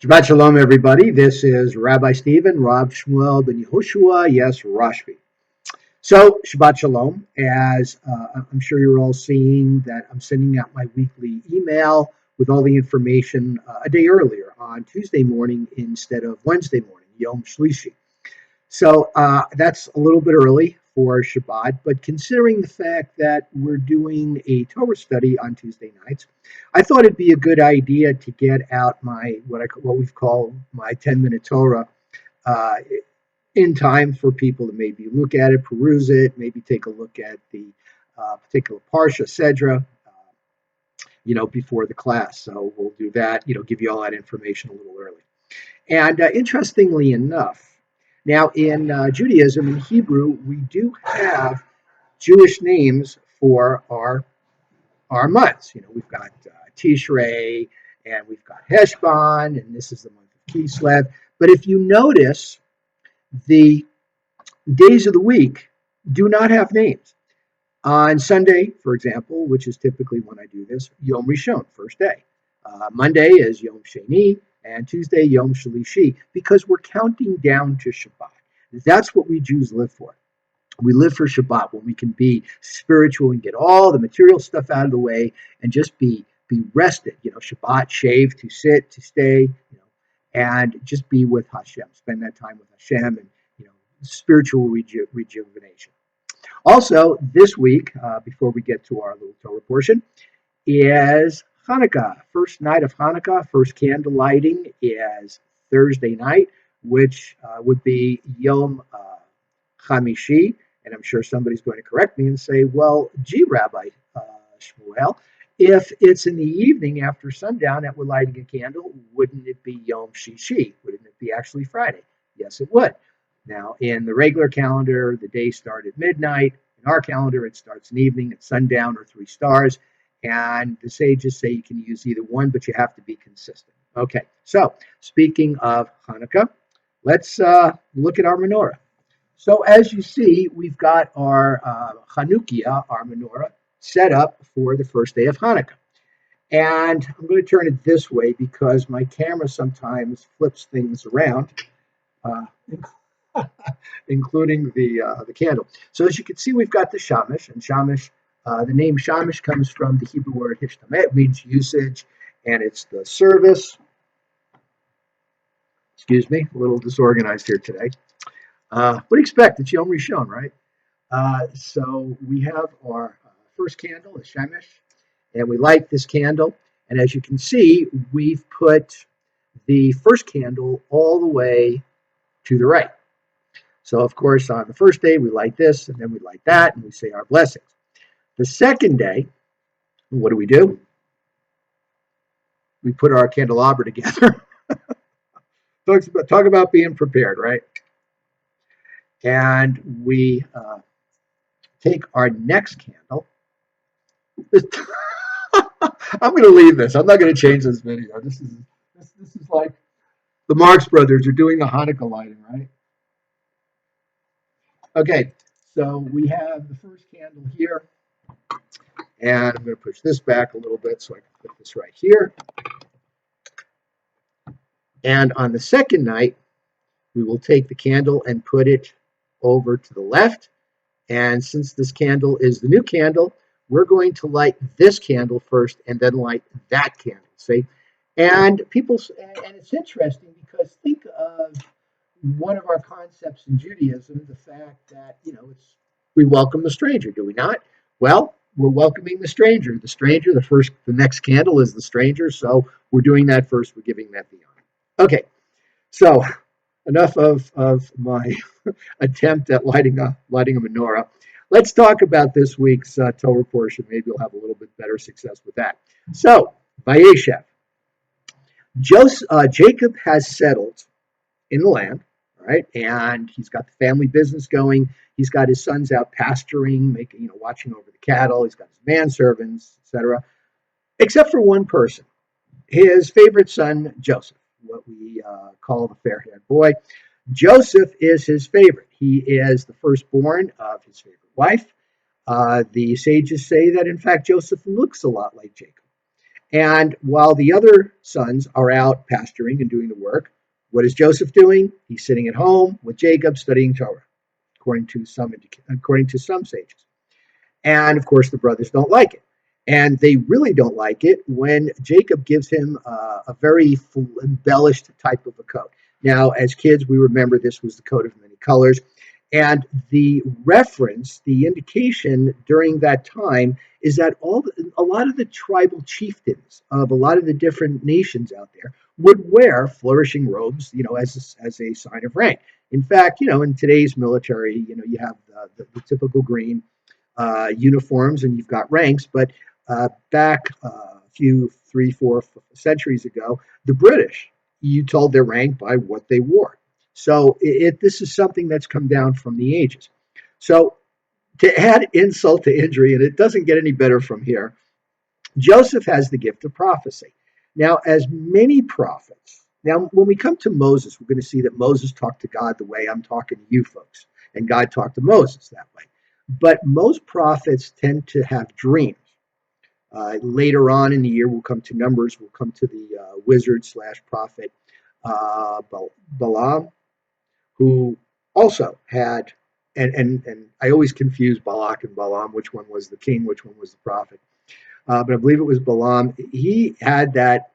Shabbat Shalom, everybody. This is Rabbi Stephen, Rav Shmuel ben Yehoshua, yes, Rashbi. So, Shabbat Shalom, as I'm sure you're all seeing that I'm sending out my weekly email with all the information a day earlier on Tuesday morning instead of Wednesday morning, Yom Shlishi. So that's a little bit early for Shabbat, but considering the fact that we're doing a Torah study on Tuesday nights, I thought it'd be a good idea to get out my what we've called my 10-minute Torah uh, in time for people to maybe look at it, peruse it, maybe take a look at the particular Parsha Sedra, before the class. So we'll do that. Give you all that information a little early. And interestingly enough, now in Judaism, in Hebrew, we do have Jewish names for our months. We've got Tishrei, and we've got Heshbon, and this is the month of Kislev. But if you notice, the days of the week do not have names. On Sunday, for example, which is typically when I do this, Yom Rishon, first day. Monday is Yom Sheni, and Tuesday, Yom Shalishi, because we're counting down to Shabbat. That's what we Jews live for. We live for Shabbat, when we can be spiritual and get all the material stuff out of the way and just be rested. Shabbat, shave, to sit, to stay, and just be with Hashem. Spend that time with Hashem and spiritual rejuvenation. Also, this week, before we get to our little Torah portion, is Hanukkah. First night of Hanukkah, first candle lighting is Thursday night, which would be Yom Chamishi. And I'm sure somebody's going to correct me and say, well, gee, Rabbi Shmuel, if it's in the evening after sundown that we're lighting a candle, wouldn't it be Yom Shishi? Wouldn't it be actually Friday? Yes, it would. Now, in the regular calendar, the day starts at midnight. In our calendar, it starts in the evening at sundown or 3 stars. And the sages say you can use either one, but you have to be consistent. Okay, so speaking of Hanukkah, let's look at our menorah. So as you see, we've got our Chanukia, our menorah, set up for the first day of Hanukkah. And I'm going to turn it this way because my camera sometimes flips things around, uh, including the candle. So as you can see, we've got the shamash, and shamash, the name shamash comes from the Hebrew word hishtameh. It means usage, and it's the service. Excuse me, a little disorganized here today. What do you expect? It's Yom Rishon, right? So we have our first candle, the shamash, and we light this candle. And as you can see, we've put the first candle all the way to the right. So, of course, on the first day, we light this, and then we light that, and we say our blessings. The second day, what do? We put our candelabra together. Talk about being prepared, right? And we take our next candle. I'm going to leave this. I'm not going to change this video. This is like the Marx Brothers are doing the Hanukkah lighting, right? Okay, so we have the first candle here, and I'm going to push this back a little bit so I can put this right here. And on the second night, we will take the candle and put it over to the left. And since this candle is the new candle, we're going to light this candle first and then light that candle, see? And it's interesting because think of one of our concepts in Judaism, the fact that, we welcome the stranger, do we not? Well, we're welcoming the stranger. The next candle is the stranger, so we're doing that first. We're giving that the honor. Okay, so enough of my attempt at lighting a menorah. Let's talk about this week's Torah portion. Maybe we'll have a little bit better success with that. So, Vayeshev. Jacob has settled in the land, right? And he's got the family business going. He's got his sons out pasturing, watching over the cattle. He's got his manservants, etc. Except for one person, his favorite son, Joseph, what we call the fair-haired boy. Joseph is his favorite. He is the firstborn of his favorite wife. The sages say that, in fact, Joseph looks a lot like Jacob. And while the other sons are out pasturing and doing the work, what is Joseph doing? He's sitting at home with Jacob studying Torah, according to some sages. And of course, the brothers don't like it. And they really don't like it when Jacob gives him a very embellished type of a coat. Now, as kids, we remember this was the coat of many colors. And the reference, the indication during that time is that a lot of the tribal chieftains of a lot of the different nations out there would wear flourishing robes, as a sign of rank. In fact, in today's military, you have the typical green uniforms and you've got ranks. But back a few, 3, 4 centuries ago, the British, you told their rank by what they wore. So this is something that's come down from the ages. So to add insult to injury, and it doesn't get any better from here, Joseph has the gift of prophecy. Now, as many prophets, now when we come to Moses, we're going to see that Moses talked to God the way I'm talking to you folks, and God talked to Moses that way. But most prophets tend to have dreams. Later on in the year, we'll come to Numbers, we'll come to the wizard slash prophet Balaam, who also had, and I always confuse Balak and Balaam, which one was the king, which one was the prophet. But I believe it was Balaam. He had that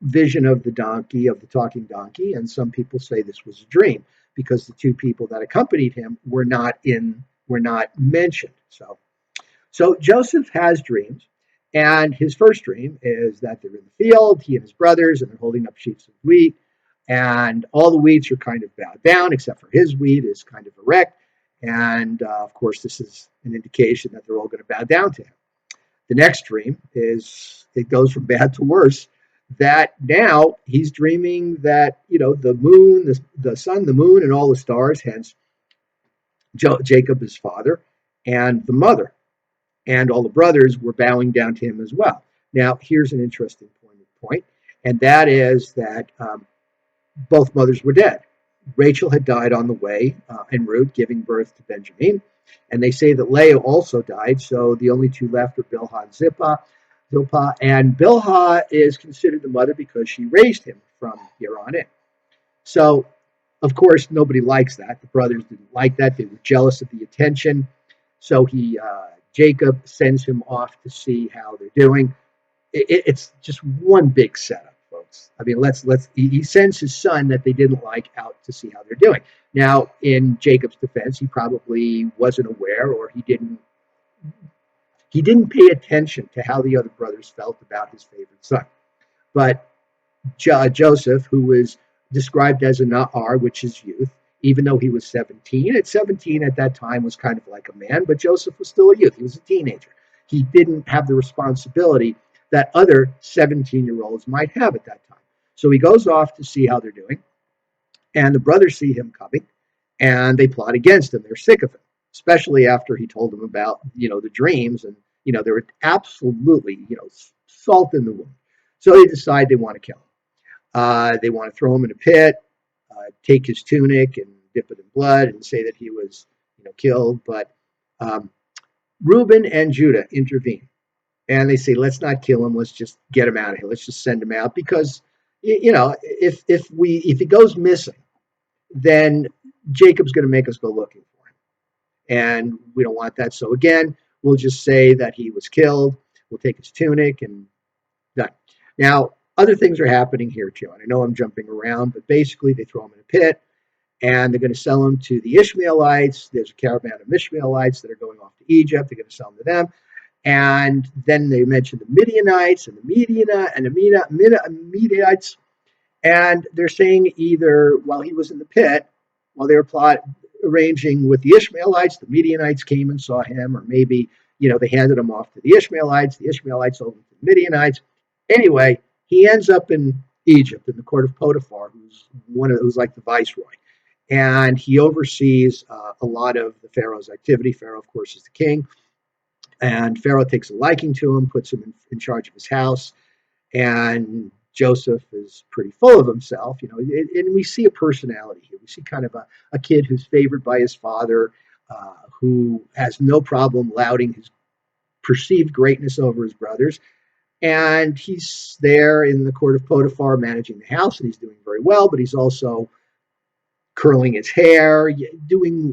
vision of the donkey, of the talking donkey, and some people say this was a dream because the two people that accompanied him were not mentioned. So Joseph has dreams, and his first dream is that they're in the field, he and his brothers, and they're holding up sheaves of wheat, and all the wheats are kind of bowed down, except for his wheat is kind of erect. And of course, this is an indication that they're all going to bow down to him. The next dream is it goes from bad to worse. That now he's dreaming that the moon, the sun, the moon, and all the stars, hence Jacob, his father, and the mother, and all the brothers were bowing down to him as well. Now, here's an interesting point, and that is that both mothers were dead. Rachel had died on the way en route, giving birth to Benjamin, and they say that Leah also died. So the only two left are Bilhah and Zilpah, and Bilhah is considered the mother because she raised him from here on in. So, of course, nobody likes that. The brothers didn't like that. They were jealous of the attention. So Jacob sends him off to see how they're doing. It's just one big setup, folks. I mean, he sends his son that they didn't like out to see how they're doing. Now, in Jacob's defense, he probably wasn't aware, or he didn't pay attention to how the other brothers felt about his favorite son. But Joseph, who was described as a Na'ar, which is youth, even though he was 17. At 17 at that time was kind of like a man, but Joseph was still a youth. He was a teenager. He didn't have the responsibility that other 17-year-olds might have at that time. So he goes off to see how they're doing, and the brothers see him coming, and they plot against him. They're sick of him, especially after he told them about, the dreams, and, they were absolutely, salt in the wound. So they decide they want to kill him. They want to throw him in a pit, take his tunic and dip it in blood and say that he was, killed. But Reuben and Judah intervene, and they say, "Let's not kill him. Let's just get him out of here. Let's just send him out because, if he goes missing, then Jacob's going to make us go looking for him, and we don't want that. So again, we'll just say that he was killed. We'll take his tunic and done." Now, other things are happening here too, and I know I'm jumping around, but basically they throw him in a pit, and they're going to sell him to the Ishmaelites. There's a caravan of Ishmaelites that are going off to Egypt. They're going to sell him to them. And then they mention the Midianites and the Midianites. And they're saying either while he was in the pit, while they were arranging with the Ishmaelites, the Midianites came and saw him, or maybe, they handed him off to the Ishmaelites sold him to the Midianites. Anyway, he ends up in Egypt in the court of Potiphar, who's like the viceroy. And he oversees a lot of the Pharaoh's activity. Pharaoh, of course, is the king. And Pharaoh takes a liking to him, puts him in charge of his house. And Joseph is pretty full of himself, and we see a personality here. We see kind of a kid who's favored by his father, who has no problem lauding his perceived greatness over his brothers. And he's there in the court of Potiphar managing the house, and he's doing very well, but he's also curling his hair,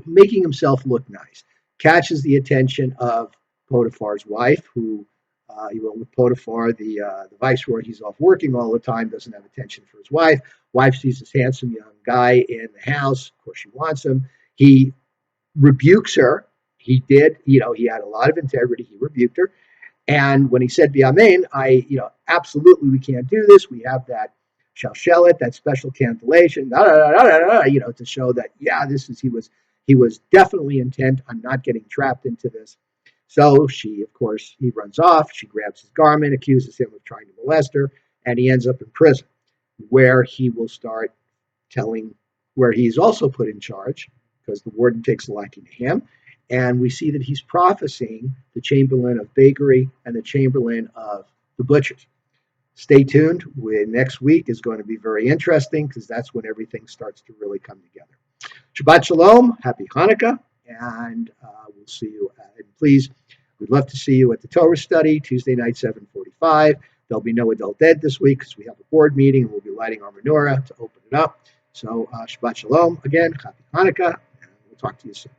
making himself look nice. Catches the attention of Potiphar's wife, who he went with Potiphar, the viceroy. He's off working all the time, doesn't have attention for his wife. Wife sees this handsome young guy in the house. Of course, she wants him. He rebukes her. He did, he had a lot of integrity. He rebuked her. And when he said Biamein, absolutely we can't do this. We have that shalshelet, that special cantillation, to show that, he was definitely intent on not getting trapped into this. So he runs off. She grabs his garment, accuses him of trying to molest her, and he ends up in prison, where he will start telling, where he's also put in charge because the warden takes a liking to him. And we see that he's prophesying the chamberlain of bakery and the chamberlain of the butchers. Stay tuned. Next week is going to be very interesting because that's when everything starts to really come together. Shabbat Shalom. Happy Hanukkah. And we'll see you. And please, we'd love to see you at the Torah study, Tuesday night, 7:45. There'll be no adult ed this week because we have a board meeting and we'll be lighting our menorah to open it up. So Shabbat Shalom again. Happy Hanukkah. And we'll talk to you soon.